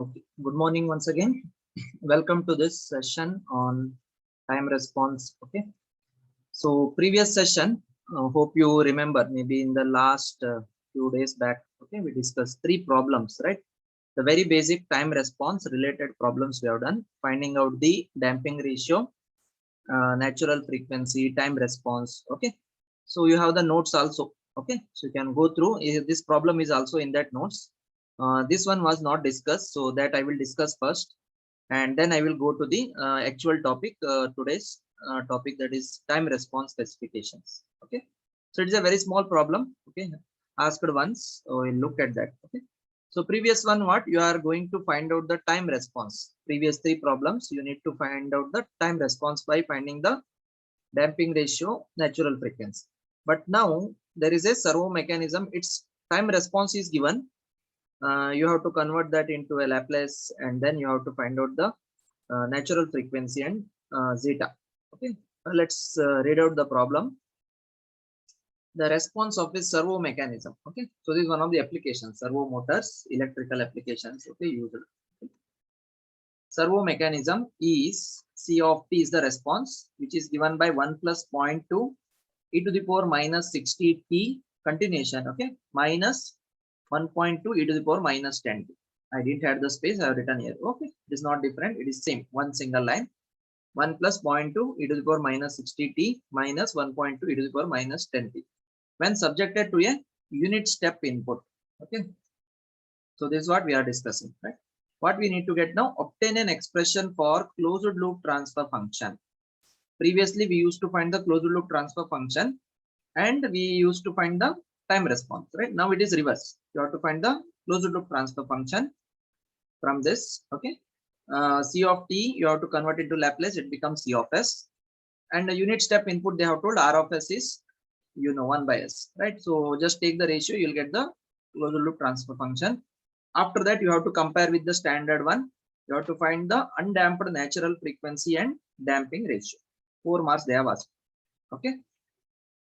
Okay, good morning once again. Welcome to this session on time response. Okay, so previous session, hope you remember, maybe in the last few days back, okay, we discussed three problems, right? The very basic time response related problems we have done, finding out the damping ratio, natural frequency, time response. Okay, so you have the notes also. Okay, so you can go through. This problem is also in that notes. This one was not discussed, so that I will discuss first, and then I will go to the actual topic, today's topic, that is time response specifications. Okay, so it is a very small problem. Okay, asked once, so we'll look at that. Okay, so previous one, what you are going to find out the time response. Previous three problems, you need to find out the time response by finding the damping ratio, natural frequency. But now there is a servo mechanism. Its time response is given. You have to convert that into a Laplace, and then you have to find out the natural frequency and zeta. Okay, let's read out the problem. The response of a servo mechanism. Okay, so this is one of the applications, servo motors, electrical applications. Okay, used. Okay. Servo mechanism is C of t is the response, which is given by 1 plus 0.2 e to the power minus 60 t continuation. Okay, minus 1.2 e to the power minus 10 t. I didn't add the space, I have written here. Okay, it is not different, it is same, one single line. 1 plus 0.2 e to the power minus 60 t minus 1.2 e to the power minus 10 t when subjected to a unit step input. Okay, so this is what we are discussing, right? What we need to get now, obtain an expression for closed loop transfer function. Previously we used to find the closed loop transfer function, and we used to find the time response, right? Now it is reverse. You have to find the closed loop transfer function from this. Okay, C of t you have to convert it to Laplace, it becomes C of s, and the unit step input they have told R of s is 1 by s, right? So just take the ratio, you'll get the closed loop transfer function. After that you have to compare with the standard one. You have to find the undamped natural frequency and damping ratio. 4 marks they have asked. Okay,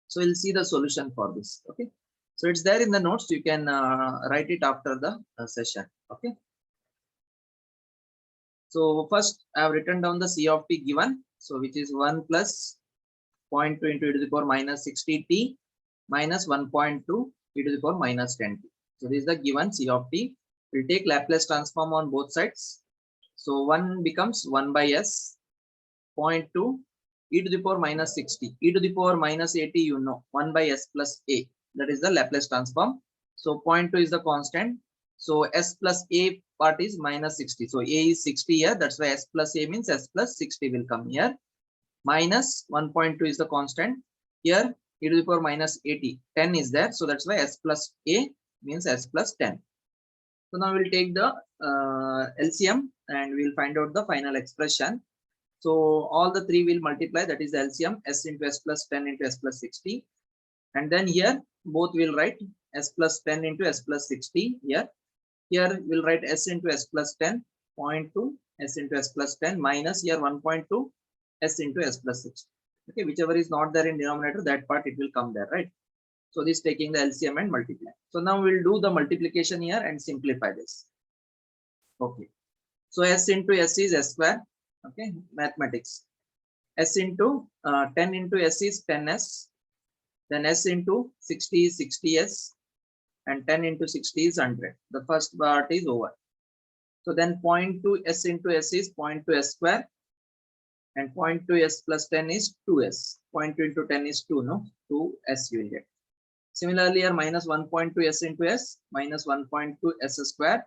so we'll see the solution for this. Okay, so it's there in the notes, you can write it after the session. Okay, so first I have written down the C of t given, so which is 1 plus 0.2 into e to the power minus 60 t minus 1.2 e to the power minus 10 t. So this is the given C of t. We'll take Laplace transform on both sides. So 1 becomes 1 by s, 0.2 e to the power minus 60, e to the power minus 80, 1 by s plus a, that is the Laplace transform. So 0.2 is the constant, so s plus a part is minus 60, so a is 60 here, that's why s plus a means s plus 60 will come here, minus 1.2 is the constant here, e to the power minus 80, 10 is there, so that's why s plus a means s plus 10. So now we'll take the LCM and we'll find out the final expression. So all the three will multiply, that is the LCM, s into s plus 10 into s plus 60, and then here both will write s plus 10 into s plus 60 here. Here we'll write s into s plus 10, 0.2 s into s plus 10 minus here 1.2 s into s plus 60. Okay, whichever is not there in denominator, that part it will come there, right? So this taking the LCM and multiply. So now we'll do the multiplication here and simplify this. Okay, so s into s is s square. Okay, mathematics. S into 10 into s is 10s, then s into 60 is 60s, and 10 into 60 is 100. The first part is over. So then 0.2 s into s is 0.2 s square, and 0.2 s plus 10 is 2s. 0.2 into 10 is 2, no? 2s you will get. Similarly here minus 1.2 s into s minus 1.2 s square.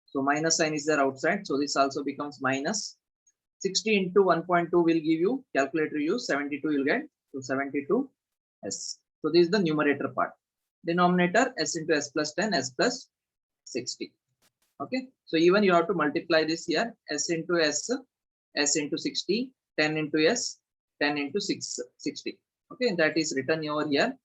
So minus sign is there outside, so this also becomes minus. 60 into 1.2 will give you, calculator use, 72 you'll get, so 72 s. So this is the numerator part. Denominator s into s plus 10, s plus 60. Okay, so even you have to multiply this here, s into s, s into 60, 10 into s, 10 into 60. Okay, that is written over here.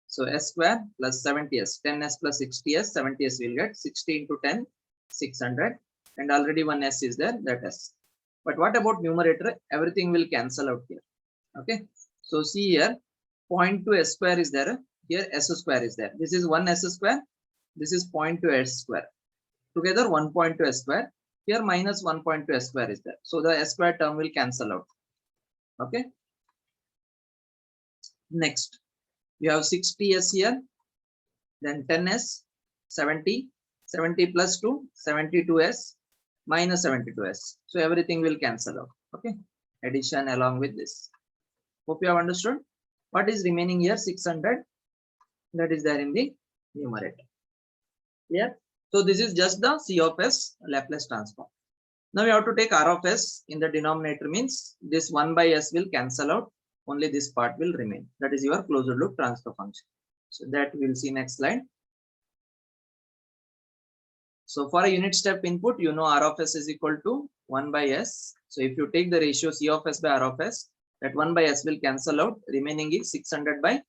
So s square plus 70s, 10s plus 60s, 70s will get 60 into 10, 600, and already one s is there, that s. But what about numerator? Everything will cancel out here. Okay, so see here, 0.2 s square is there, here s square is there. This is 1 s square, this is 0.2 s square. together 1.2 s square. Here minus 1.2 s square is there. So the s square term will cancel out. Okay. Next, you have 60s here, then 10s, 70, 70 plus 2, 72s minus 72s. So everything will cancel out. Okay. Addition along with this. Hope you have understood. What is remaining here? 600. That is there in the numerator. Yeah. So this is just the C of S Laplace transform. Now we have to take R of S in the denominator, means this 1 by S will cancel out. Only this part will remain. That is your closed loop transfer function. So that we'll see next slide. So for a unit step input, you know R of S is equal to 1 by S. So if you take the ratio C of S by R of S, that 1 by S will cancel out. Remaining is 600 by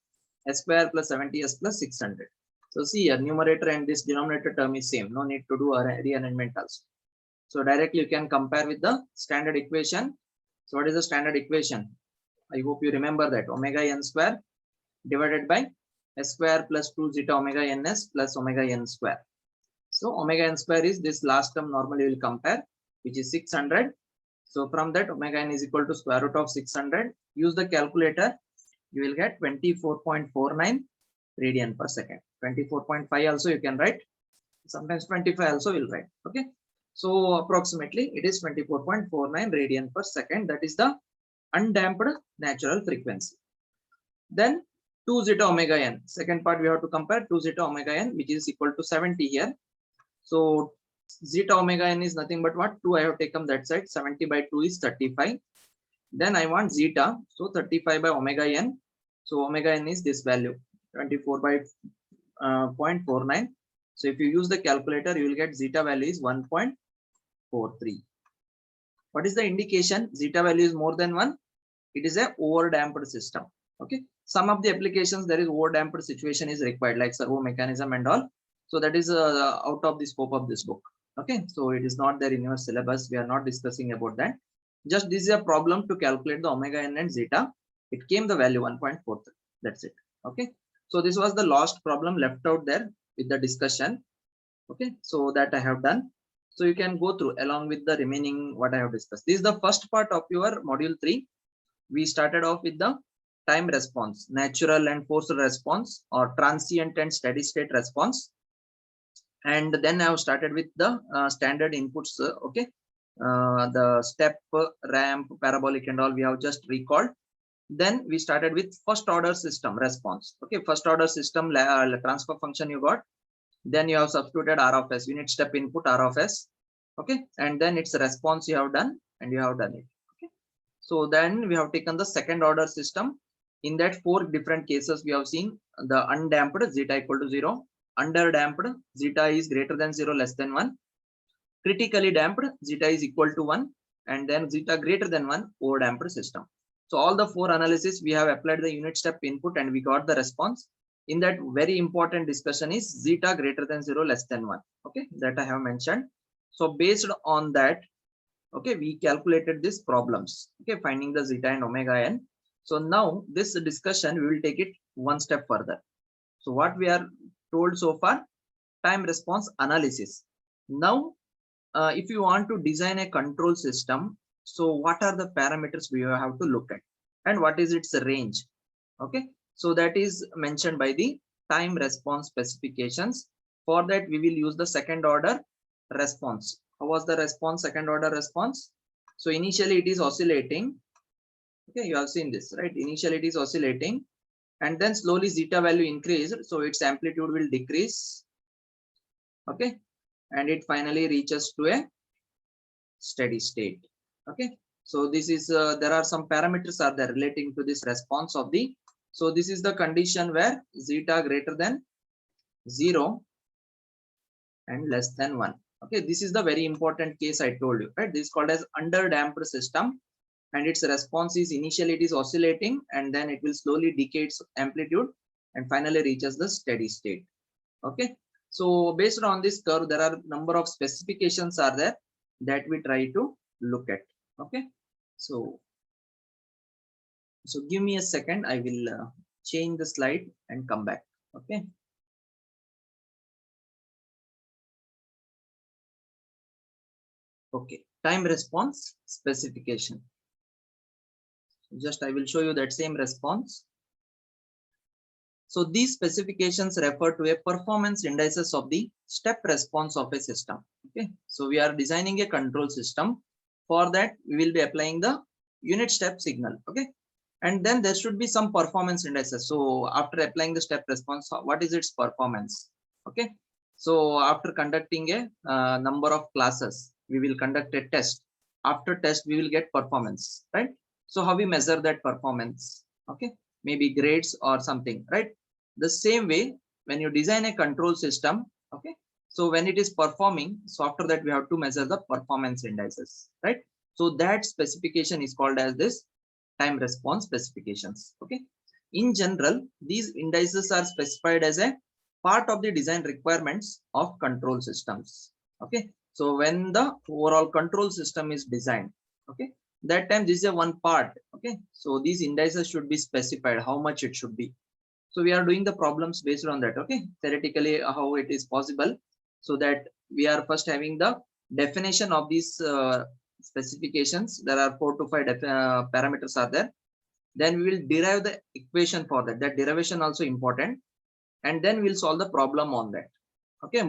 S square plus 70S plus 600. So see here, numerator and this denominator term is same. No need to do a rearrangement also. So directly you can compare with the standard equation. So what is the standard equation? I hope you remember that. Omega n square divided by S square plus 2 zeta omega ns plus omega n square. So omega n square is this last term normally we will compare, which is 600. So from that omega n is equal to square root of 600. Use the calculator. You will get 24.49 radian per second. 24.5 also you can write. Sometimes 25 also will write. Okay. So approximately it is 24.49 radian per second. That is the undamped natural frequency. Then 2 zeta omega n. Second part we have to compare 2 zeta omega n, which is equal to 70 here. So zeta omega n is nothing but what? 2 I have taken that side. 70 by 2 is 35. Then I want zeta. So 35 by omega n. So omega n is this value, 24 by 0.49. So if you use the calculator, you will get zeta value is 1.43. What is the indication? Zeta value is more than 1. It is a overdamped system. Okay. Some of the applications there is overdamped situation is required, like servo mechanism and all. So that is out of the scope of this book. Okay. So it is not there in your syllabus. We are not discussing about that. Just this is a problem to calculate the omega n and zeta. It came the value 1.43. That's it. Okay. So this was the last problem left out there with the discussion. Okay. So that I have done. So you can go through along with the remaining what I have discussed. This is the first part of your module 3. We started off with the time response, natural and forced response, or transient and steady state response. And then I have started with the standard inputs. Okay. The step, ramp, parabolic and all we have just recalled. Then we started with first order system response. Okay. First order system transfer function you got. Then you have substituted R of S, unit step input R of S. Okay. And then its response you have done and you have done it. Okay. So then we have taken the second order system. In that 4 different cases we have seen the undamped zeta equal to 0, underdamped zeta is greater than 0, less than 1, critically damped zeta is equal to 1, and then zeta greater than 1 overdamped system. So all the 4 analysis we have applied the unit step input and we got the response. In that very important discussion is zeta greater than 0, less than 1. Okay, that I have mentioned. So based on that, okay, we calculated these problems. Okay, finding the zeta and omega n. So now this discussion we will take it one step further. So what we are told so far, time response analysis. Now if you want to design a control system, so what are the parameters we have to look at and what is its range? Okay, so that is mentioned by the time response specifications. For that we will use the second order response. How was the response? Second order response. So initially it is oscillating. Okay, you have seen this, right? Initially it is oscillating and then slowly zeta value increased, so its amplitude will decrease. Okay, and it finally reaches to a steady state. Okay, so this is there are some parameters are there relating to this response of the. So this is the condition where zeta greater than 0 and less than 1. Okay, this is the very important case I told you, right? This is called as underdamped system, and its response is initially it is oscillating and then it will slowly decay its amplitude and finally reaches the steady state. Okay, so based on this curve there are number of specifications are there that we try to look at. Okay, so give me a second, I will change the slide and come back. Okay. Okay, time response specification. Just I will show you that same response. So these specifications refer to a performance indices of the step response of a system. Okay, so we are designing a control system. For that, we will be applying the unit step signal. Okay, and then there should be some performance indices. So after applying the step response, what is its performance? Okay, so after conducting a number of classes, we will conduct a test. After test, we will get performance, right? So how we measure that performance? Okay, maybe grades or something, right? The same way, when you design a control system, okay, so when it is performing, so after that we have to measure the performance indices, right? So that specification is called as this time response specifications. Okay, in general, these indices are specified as a part of the design requirements of control systems. Okay, so when the overall control system is designed, okay, that time this is a one part. Okay, so these indices should be specified how much it should be. So we are doing the problems based on that. Okay, theoretically how it is possible, so that we are first having the definition of these specifications. There are 4 to 5 parameters are there. Then we will derive the equation for that. That derivation also important, and then we'll solve the problem on that. Okay,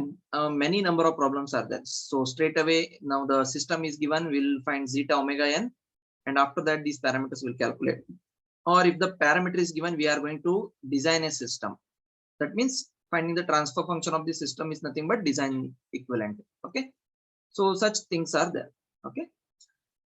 many number of problems are there. So straight away now the system is given, we'll find zeta omega n, and after that these parameters will calculate. Or if the parameter is given, we are going to design a system. That means finding the transfer function of the system is nothing but design equivalent. Okay, so such things are there. Okay,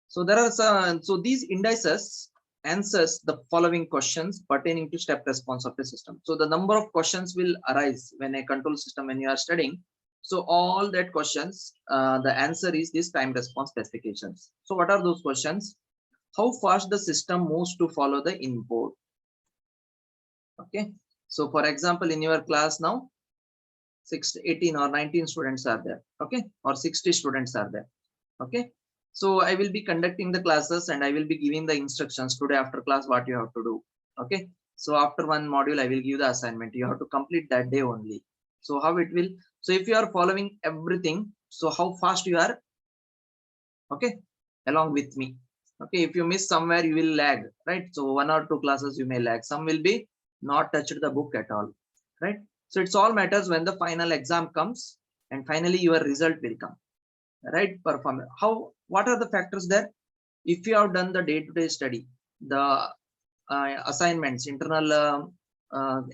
so there are some, so these indices answers the following questions pertaining to step response of the system. So the number of questions will arise when a control system, when you are studying. So all that questions, the answer is this time response specifications. So what are those questions? How fast the system moves to follow the input. Okay, so for example, in your class now 18 or 19 students are there. Okay, or 60 students are there. Okay, so I will be conducting the classes and I will be giving the instructions today after class what you have to do. Okay, so after one module I will give the assignment, you have to complete that day only. So how it will, so if you are following everything, so how fast you are, okay, along with me. Okay, if you miss somewhere you will lag, right? So 1 or 2 classes you may lag, some will be not touched the book at all, right? So it's all matters when the final exam comes and finally your result will come, right? Performance, how, what are the factors there? If you have done the day-to-day study, the assignments, internal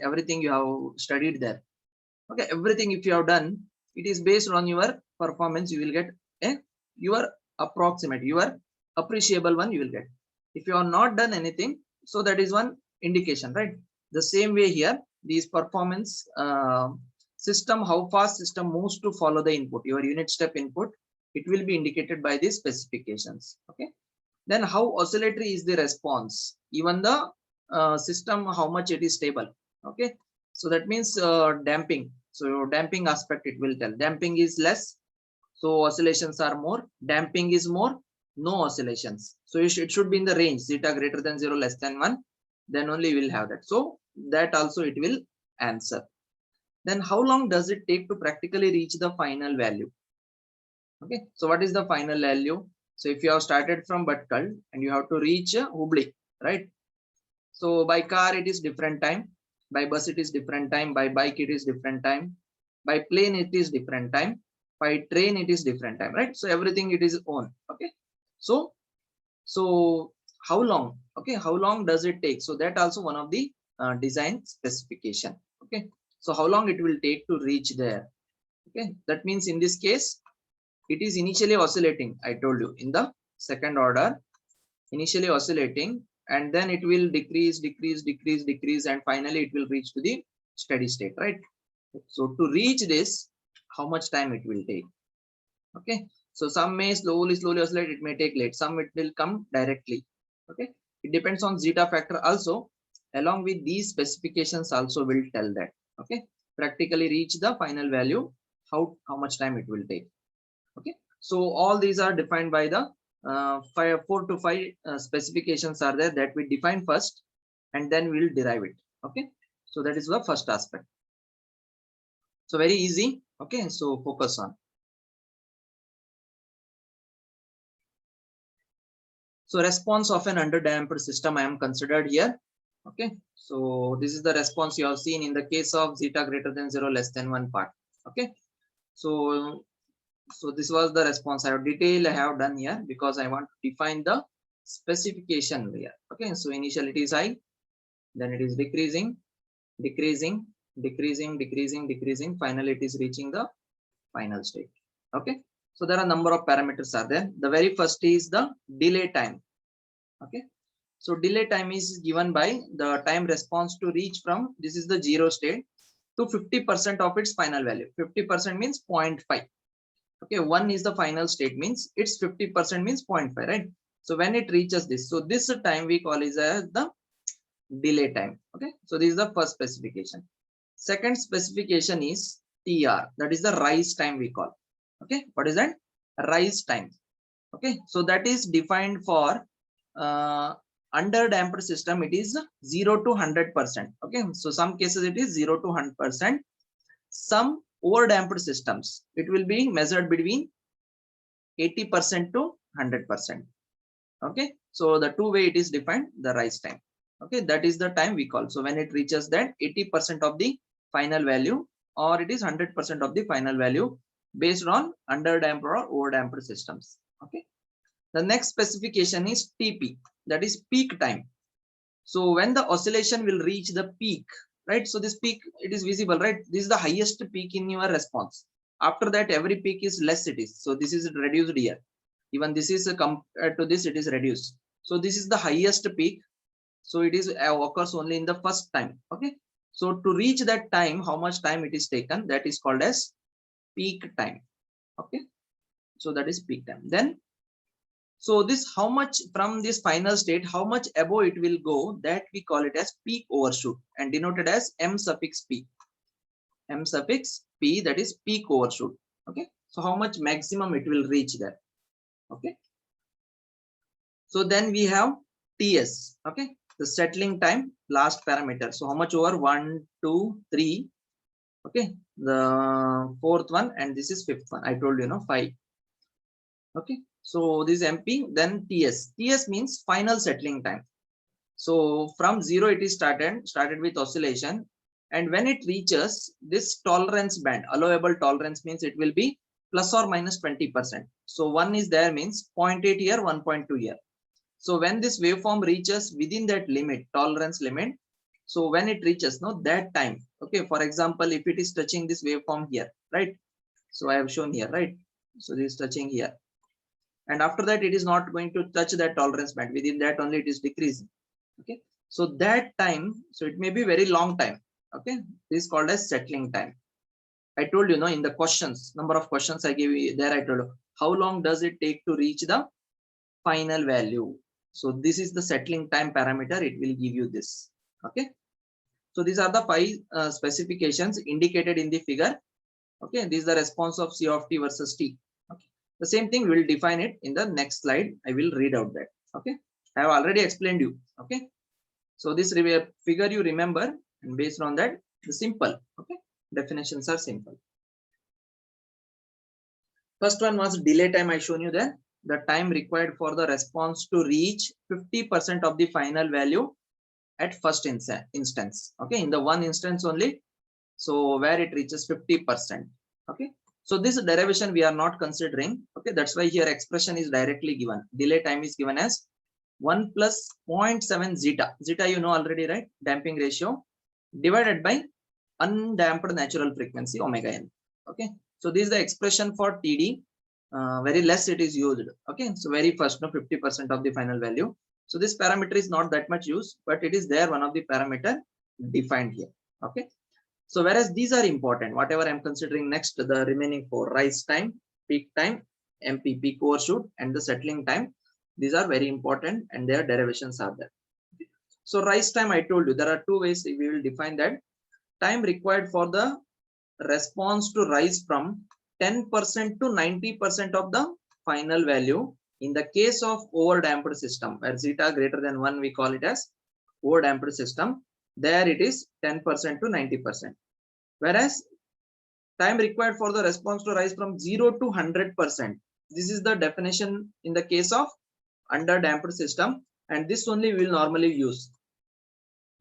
everything you have studied there, okay, everything if you have done, it is based on your performance, you will get a your approximate, your appreciable one you will get. If you have not done anything, so that is one indication, right? The same way here, these performance system, how fast system moves to follow the input, your unit step input, it will be indicated by these specifications. Okay, then how oscillatory is the response, even the system, how much it is stable. Okay, so that means damping, so damping aspect it will tell, damping is less, so oscillations are more, damping is more, no oscillations. So it should be in the range zeta greater than 0 less than 1, then only you will have that. So that also it will answer. Then how long does it take to practically reach the final value? Okay, so what is the final value? So if you have started from Bhatkal and you have to reach Hubli, right? So by car it is different time, by bus it is different time, by bike it is different time, by plane it is different time, by train it is different time, right? So everything it is on. Okay, so how long? Okay, how long does it take? So that also one of the design specification. Okay, so how long it will take to reach there? Okay, that means in this case it is initially oscillating, I told you, in the second order, initially oscillating, and then it will decrease, and finally it will reach to the steady state, right? So to reach this, how much time it will take? Okay, so some may slowly oscillate, it may take late, some it will come directly. Okay, it depends on zeta factor also. Along with these specifications also will tell that. Okay, practically reach the final value, how much time it will take. Okay, so all these are defined by the 4 to 5 specifications are there that we define first, and then we'll derive it. Okay, so that is the first aspect. So very easy. Okay, so focus on. So response of an underdamped system I am considered here. Okay, so this is the response you have seen in the case of zeta greater than 0 less than 1 part. Okay, so this was the response. I have done here because I want to define the specification here. Okay, so initially it is high, then it is decreasing, decreasing, decreasing, decreasing, decreasing. Finally, it is reaching the final state. Okay, so there are a number of parameters are there. The very first is the delay time. Okay, so delay time is given by the time response to reach from, this is the 0 state, to 50% of its final value. 50% means 0.5. Okay, 1 is the final state, means its 50% means 0.5, right? So when it reaches this, so this time we call is as the delay time. Okay, so this is the first specification. Second specification is TR, that is the rise time we call. Okay, what is that? Rise time. Okay, so that is defined for under damped system, it is 0 to 100%. Okay, so some cases it is 0 to 100%. Some over damped systems, it will be measured between 80% to 100%. Okay, so the two way it is defined, the rise time. Okay, that is the time we call. So when it reaches that 80% of the final value, or it is 100% of the final value based on under damped or over damped systems. Okay, the next specification is TP, that is peak time. So when the oscillation will reach the peak, right? So this peak, it is visible, right? This is the highest peak in your response. After that, every peak is less it is. So this is reduced here. Even this is compared to this, it is reduced. So this is the highest peak. So it is occurs only in the first time. Okay. So to reach that time, how much time it is taken, that is called as peak time. Okay. So that is peak time. Then, so this how much from this final state, how much above it will go, that we call it as peak overshoot and denoted as M suffix P. M suffix P, that is peak overshoot. Okay. So how much maximum it will reach there. Okay. So then we have TS. Okay. The settling time, last parameter. So how much over 1, 2, 3. Okay. The fourth one, and this is fifth one. I told you, 5. Okay. So this MP, then TS. TS means final settling time. So from 0 it is started with oscillation, and when it reaches this tolerance band, allowable tolerance means it will be plus or minus 20%. So 1 is there means 0.8 here, 1.2 here. So when this waveform reaches within that limit, tolerance limit, so when it reaches that time, okay, for example, if it is touching this waveform here, right? So I have shown here, right? So this is touching here. And after that, it is not going to touch that tolerance band. Within that only it is decreasing. Okay. So that time, so it may be very long time. Okay. This is called as settling time. I told you, in the questions, number of questions I gave you there, I told you, how long does it take to reach the final value? So this is the settling time parameter. It will give you this. Okay. So these are the 5 specifications indicated in the figure. Okay. This is the response of C of T versus T. Okay. The same thing we will define it in the next slide. I will read out that. Okay. I have already explained you. Okay. So this figure you remember, and based on that, the simple. Okay. Definitions are simple. First one was delay time. I shown you there. The time required for the response to reach 50% of the final value at first instance. Okay, in the one instance only. So where it reaches 50%. Okay, so this derivation we are not considering. Okay, that's why here expression is directly given. Delay time is given as 1 plus 0.7 zeta. Zeta you know already, right? Damping ratio divided by undamped natural frequency omega n. Okay, so this is the expression for TD. Very less it is used. Okay, so very first 50% of the final value. So this parameter is not that much used, but it is there, one of the parameter defined here. Okay, so whereas these are important, whatever I'm considering next, the remaining 4, rise time, peak time, MP, peak overshoot, and the settling time, these are very important and their derivations are there. So rise time, I told you there are 2 ways we will define that. Time required for the response to rise from 10% to 90% of the final value in the case of overdamped system, where zeta greater than 1 we call it as overdamped system. There it is 10% to 90%. Whereas time required for the response to rise from 0 to 100%. This is the definition in the case of under damped system, and this only we will normally use,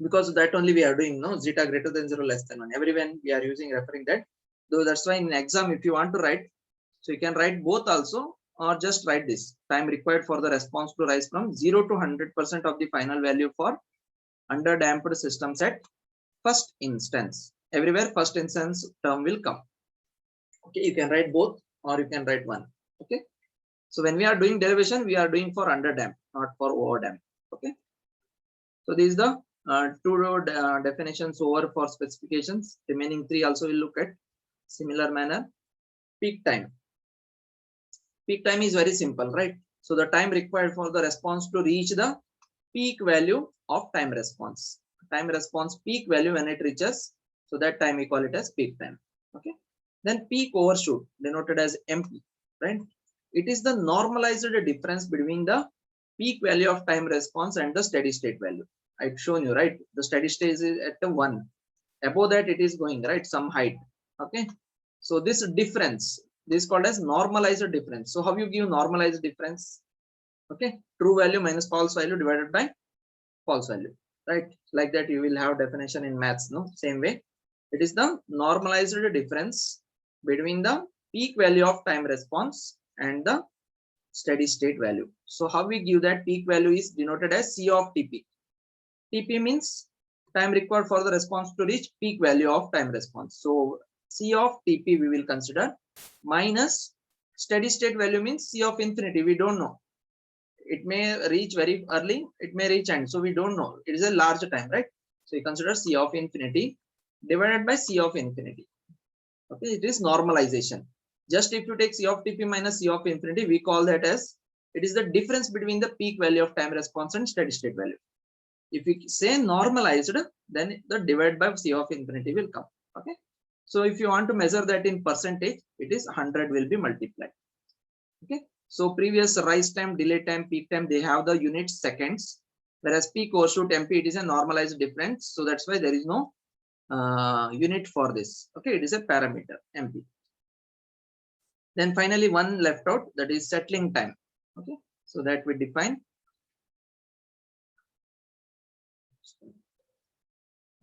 because that only we are doing, no, zeta greater than 0 less than 1. Everyone we are using referring that. Though that's why in exam, if you want to write, so you can write both also, or just write this time required for the response to rise from 0 to 100% of the final value for under damped systems at first instance. Everywhere first instance term will come. Okay, you can write both or you can write one. Okay, so when we are doing derivation, we are doing for under damp, not for over damp. Okay, so this is the two definitions over for specifications. Remaining three also will look at similar manner. Peak time. Peak time is very simple, right? So the time required for the response to reach the peak value of time response. Time response peak value when it reaches, so that time we call it as peak time. Okay. Then peak overshoot, denoted as MP, right? It is the normalized difference between the peak value of time response and the steady state value. I've shown you, right? The steady state is at the 1. Above that it is going, right, some height. Okay, so this difference, this is called as normalized difference. So how you give normalized difference? Okay, true value minus false value divided by false value, right? Like that you will have definition in maths, no? Same way, it is the normalized difference between the peak value of time response and the steady state value. So how we give that peak value is denoted as C of TP. TP means time required for the response to reach peak value of time response. So C of TP we will consider, minus steady state value means C of infinity. We don't know. It may reach very early, it may reach end. So we don't know. It is a large time, right? So you consider C of infinity divided by C of infinity. Okay, it is normalization. Just if you take C of TP minus C of infinity, we call that as, it is the difference between the peak value of time response and steady state value. If we say normalized, then the divide by C of infinity will come. Okay, so if you want to measure that in percentage, it is 100 will be multiplied. Okay, so previous rise time, delay time, peak time, they have the units seconds, whereas peak overshoot MP, it is a normalized difference. So that's why there is no unit for this. Okay, it is a parameter MP. Then finally one left out, that is settling time. Okay, so that we define.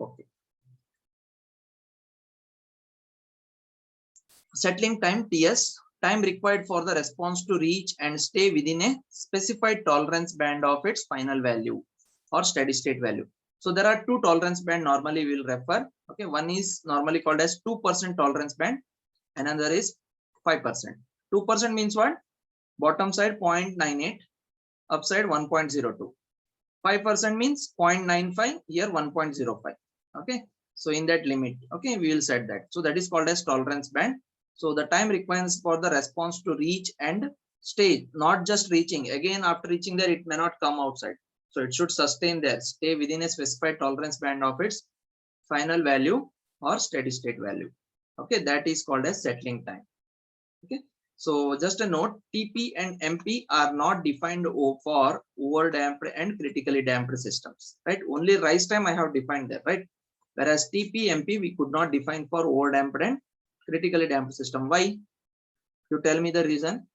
Okay, settling time, TS, time required for the response to reach and stay within a specified tolerance band of its final value or steady state value. So there are two tolerance band normally we will refer. Okay, one is normally called as 2% tolerance band, and another is 5%. 2% means what? Bottom side 0.98, upside 1.02. 5% means 0.95, here 1.05. Okay, so in that limit, okay, we will set that. So that is called as tolerance band. So the time requires for the response to reach and stay, not just reaching. Again, after reaching there, it may not come outside. So it should sustain there, stay within a specified tolerance band of its final value or steady state value. Okay, that is called as settling time. Okay, so just a note, TP and MP are not defined for over damped and critically damped systems, right? Only rise time I have defined there, right? Whereas TP, MP we could not define for over damped and critically damped system. Why? You tell me the reason.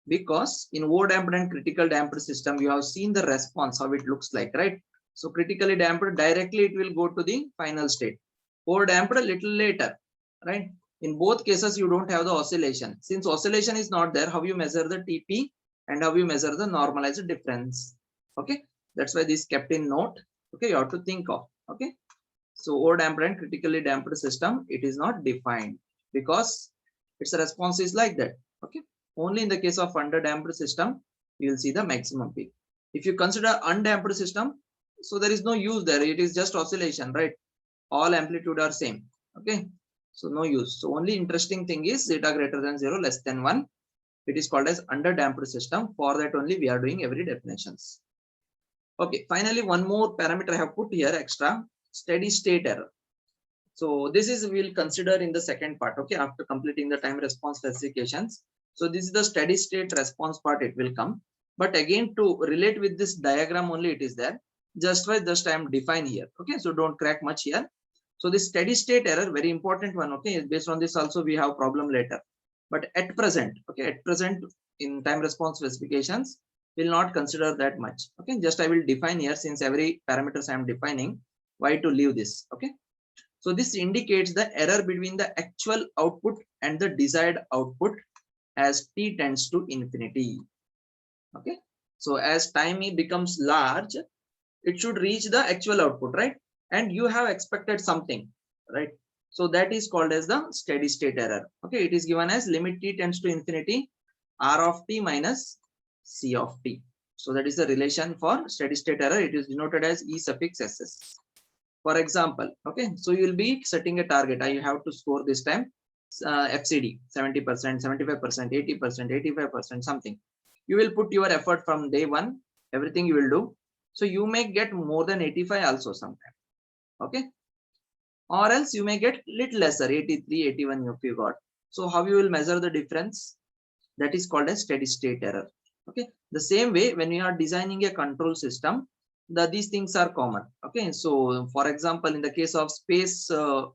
Because in over damped and critical damped system, you have seen the response, how it looks like, right? So critically damped, directly it will go to the final state. Over damped a little later, right? In both cases, you don't have the oscillation. Since oscillation is not there, how you measure the TP and how you measure the normalized difference? Okay, that's why this kept in note. Okay, you have to think of. Okay, so over damped and critically damped system, it is not defined because its response is like that. Okay, only in the case of under damped system, you will see the maximum peak. If you consider undamped system, so there is no use there. It is just oscillation, right? All amplitude are same. Okay, so no use. So only interesting thing is zeta greater than 0 less than 1. It is called as under damped system. For that only we are doing every definitions. Okay, finally one more parameter I have put here extra, steady state error. So this is we will consider in the second part. Okay, after completing the time response specifications. So this is the steady state response part, it will come. But again, to relate with this diagram only it is there. Just I am define here. Okay, so don't crack much here. So this steady state error, very important one. Okay, based on this also we have problem later. But at present, okay, at present in time response specifications will not consider that much. Okay, just I will define here, since every parameters I am defining, why to leave this. Okay, so this indicates the error between the actual output and the desired output as t tends to infinity. Okay, so as time becomes large, it should reach the actual output, right? And you have expected something, right? So that is called as the steady state error. Okay, it is given as limit t tends to infinity r of t minus c of t. So that is the relation for steady state error. It is denoted as e suffix ss. For example, okay, so you will be setting a target. I have to score this time FCD 70%, 75%, 80%, 85%, something. You will put your effort from day one, everything you will do. So you may get more than 85 also sometime. Okay, or else you may get little lesser, 83, 81 if you got. So how you will measure the difference? That is called a steady state error. Okay, the same way when you are designing a control system, these things are common. Okay, so for example, in the case of space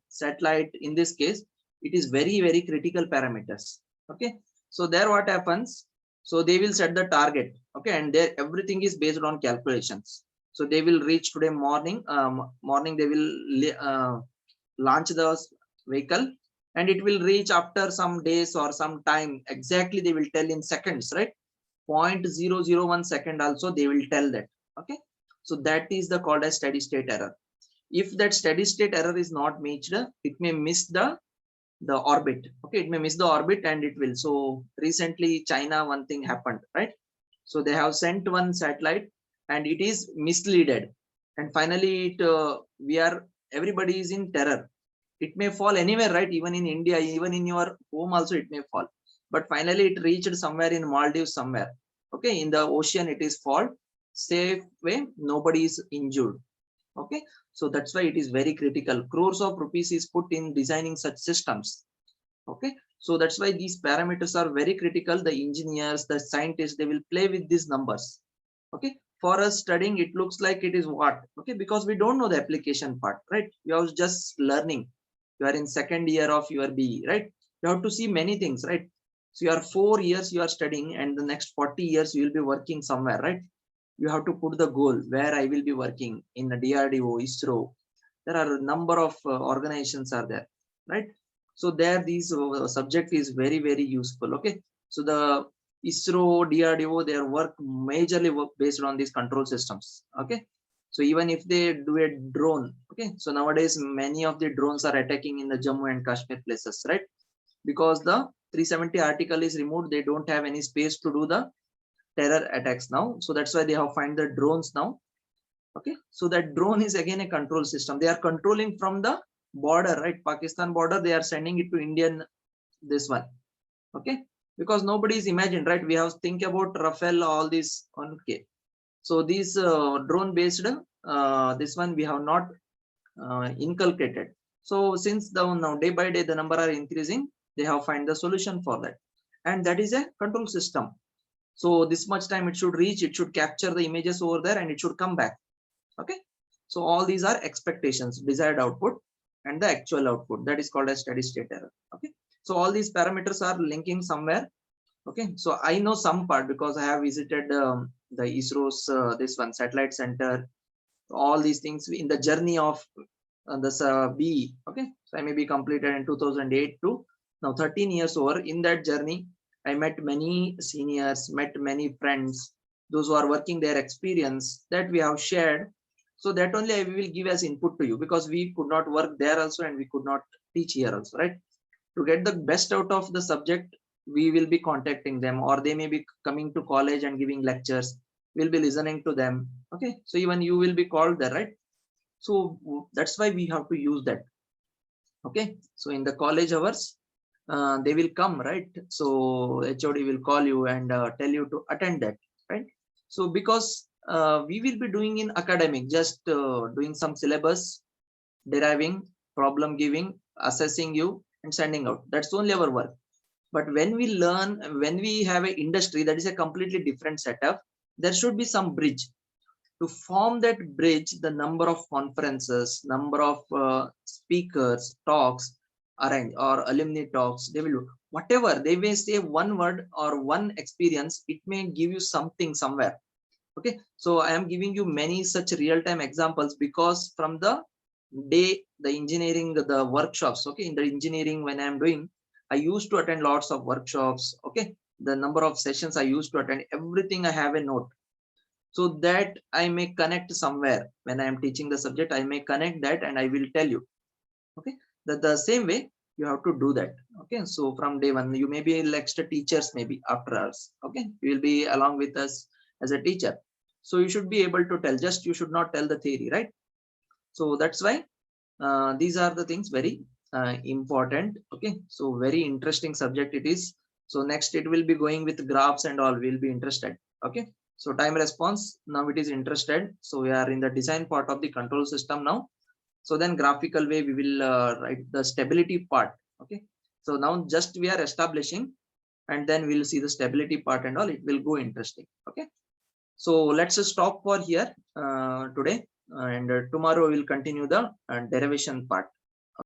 satellite, in this case, it is very critical parameters. Okay, so there what happens? So they will set the target. Okay, and there everything is based on calculations. So they will reach today morning. Morning they will launch the vehicle, and it will reach after some days or some time. Exactly, they will tell in seconds, right? 0.001 second also they will tell that. Okay, so that is the called as steady state error. If that steady state error is not reached, it may miss the orbit. Okay, it may miss the orbit and it will. So recently China, one thing happened, right? So they have sent one satellite and it is misleaded, and finally everybody is in terror. It may fall anywhere, right? Even in India, even in your home also it may fall. But finally it reached somewhere in Maldives somewhere. Okay, in the ocean it is fall safe way, nobody is injured. Okay, so that's why it is very critical. Crores of rupees is put in designing such systems. Okay, so that's why these parameters are very critical. The engineers, the scientists, they will play with these numbers. Okay, for us studying, it looks like it is what? Okay, because we don't know the application part, right? You are just learning. You are in second year of your BE, right? You have to see many things, right? So you are 4 years you are studying, and the next 40 years you will be working somewhere, right? You have to put the goal where I will be working in the DRDO, ISRO. There are a number of organizations are there, right? So there these subject is very useful. Okay, so the ISRO, DRDO, their work majorly work based on these control systems. Okay, so even if they do a drone, okay, so nowadays many of the drones are attacking in the Jammu and Kashmir places, right? Because the 370 article is removed, they don't have any space to do the terror attacks now. So that's why they have find the drones now. Okay, so that drone is again a control system. They are controlling from the border, right? Pakistan border, they are sending it to Indian, this one. Okay, because nobody is imagined, right? We have think about Rafale, all this. Okay, so these drone based this one we have not inculcated. So since the now day by day the number are increasing, they have find the solution for that, and that is a control system. So this much time it should reach, it should capture the images over there, and it should come back. Okay, so all these are expectations, desired output and the actual output. That is called as steady state error. Okay, so all these parameters are linking somewhere. Okay, so I know some part because I have visited the ISRO's this one satellite center. All these things in the journey of this BE. Okay, so I may be completed in 2008 to now 13 years over. In that journey, I met many seniors, met many friends, those who are working their experience that we have shared. So that only I will give as input to you, because we could not work there also and we could not teach here also, right? To get the best out of the subject, we will be contacting them, or they may be coming to college and giving lectures. We'll be listening to them. Okay, so even you will be called there, right? So that's why we have to use that. Okay, so in the college hours, they will come, right? So HOD will call you and tell you to attend that, right? So because we will be doing in academic, just doing some syllabus, deriving, problem giving, assessing you and sending out. That's only our work. But when we learn, when we have an industry, that is a completely different setup. There should be some bridge. To form that bridge, the number of conferences, number of speakers, talks, arrange, or alumni talks. They will do whatever. They may say one word or one experience. It may give you something somewhere. Okay, so I am giving you many such real-time examples because from the day the engineering, the workshops, okay, in the engineering when I am doing, I used to attend lots of workshops. Okay, the number of sessions I used to attend, everything I have a note, so that I may connect somewhere when I am teaching the subject. I may connect that and I will tell you. Okay, that the same way you have to do that. Okay, so from day one, you may be extra teachers, maybe after us. Okay, you will be along with us as a teacher, so you should be able to tell. Just you should not tell the theory, right? So that's why these are the things very important. Okay, so very interesting subject it is. So next it will be going with graphs and all. We'll be interested. Okay, so time response, now it is interested. So we are in the design part of the control system now. So then graphical way we will write the stability part. Okay, so now just we are establishing, and then we'll see the stability part and all. It will go interesting. Okay, so let's stop for here today, and tomorrow we'll continue the derivation part.